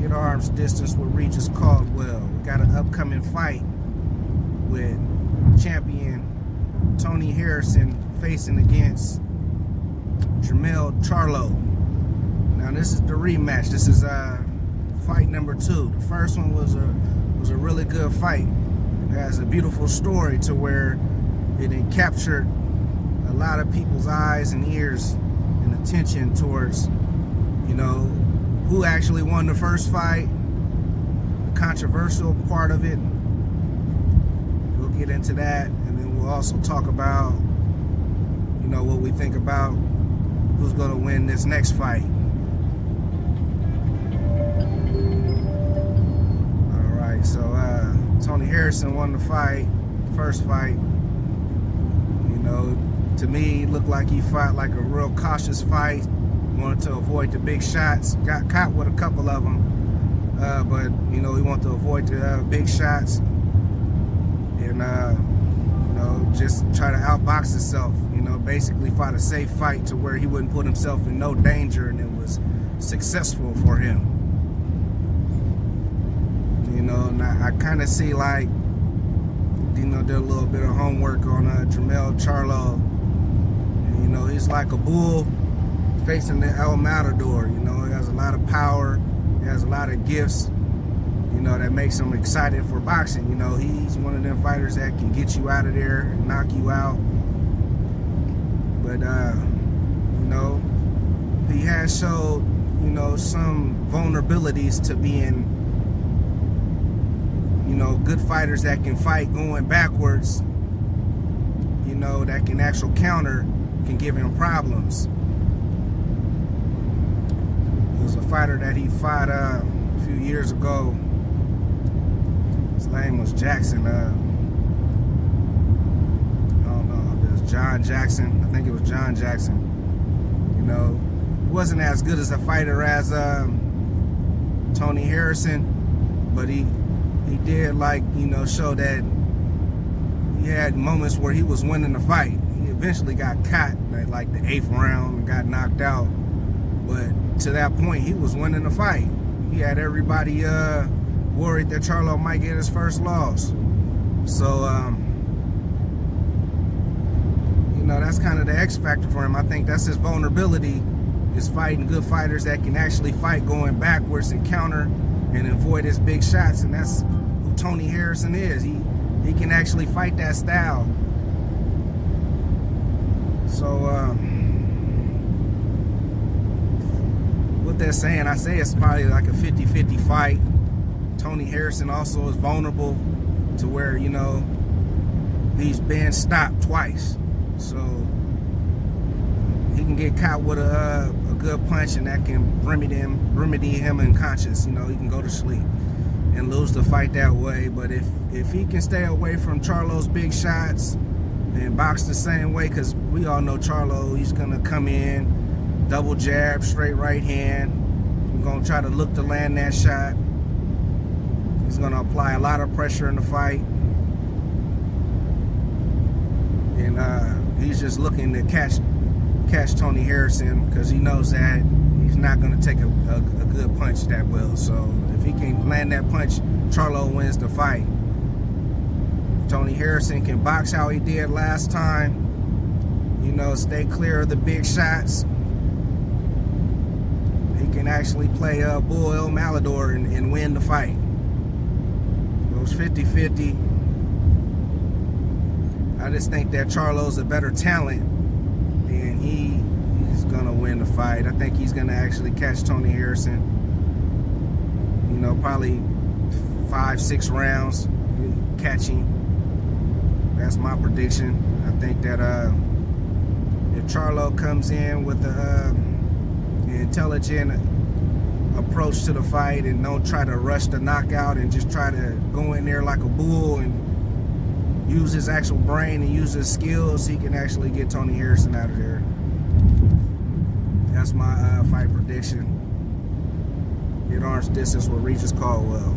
At arm's distance with Regis Caldwell. We got an upcoming fight with champion Tony Harrison facing against Jermell Charlo. Now this is the rematch. This is fight number 2. The first one was a really good fight. It has a beautiful story to where it captured a lot of people's eyes and ears and attention towards, you know, who actually won the first fight, the controversial part of it. We'll get into that, and then we'll also talk about, you know, what we think about who's going to win this next fight. All right, so Tony Harrison won the fight, first fight. You know, to me, it looked like he fought like a real cautious fight. Wanted to avoid the big shots. Got caught with a couple of them, but you know, he wanted to avoid the big shots and you know, just try to outbox himself. You know, basically fought a safe fight to where he wouldn't put himself in no danger, and it was successful for him. You know, and I kind of see, like, you know, did a little bit of homework on Jermell Charlo. And, you know, he's like a bull facing the El Matador. You know, he has a lot of power, he has a lot of gifts, you know, that makes him excited for boxing. You know, he's one of them fighters that can get you out of there and knock you out. But you know, he has showed, you know, some vulnerabilities to being, you know, good fighters that can fight going backwards, you know, that can actual counter, can give him problems. There's a fighter that he fought a few years ago. His name was Jackson. I don't know, it was John Jackson. I think it was John Jackson. You know, he wasn't as good as a fighter as Tony Harrison, but he did, like, you know, show that he had moments where he was winning the fight. He eventually got caught at like the 8th round and got knocked out, but to that point, he was winning the fight. He had everybody worried that Charlo might get his first loss. So, you know, that's kind of the X factor for him. I think that's his vulnerability, is fighting good fighters that can actually fight going backwards and counter and avoid his big shots. And that's who Tony Harrison is. He can actually fight that style. So, what they're saying, I say it's probably like a 50-50 fight. Tony Harrison also is vulnerable to where, you know, he's been stopped twice, so he can get caught with a good punch, and that can remedy him unconscious. You know, he can go to sleep and lose the fight that way. But if he can stay away from Charlo's big shots and box the same way, because we all know Charlo, he's gonna come in, double jab, straight right hand. We're gonna try to look to land that shot. He's gonna apply a lot of pressure in the fight, and he's just looking to catch Tony Harrison, because he knows that he's not gonna take a good punch that well. So if he can land that punch, Charlo wins the fight. If Tony Harrison can box how he did last time, you know, stay clear of the big shots, he can actually play bull El Matador and win the fight. It was 50-50. I just think that Charlo's a better talent, and he's gonna win the fight. I think he's gonna actually catch Tony Harrison. You know, probably 5-6 rounds, catching. That's my prediction. I think that if Charlo comes in with an intelligent approach to the fight and don't try to rush the knockout and just try to go in there like a bull and use his actual brain and use his skills, he can actually get Tony Harrison out of there. That's my fight prediction. At arm's distance with Regis Caldwell.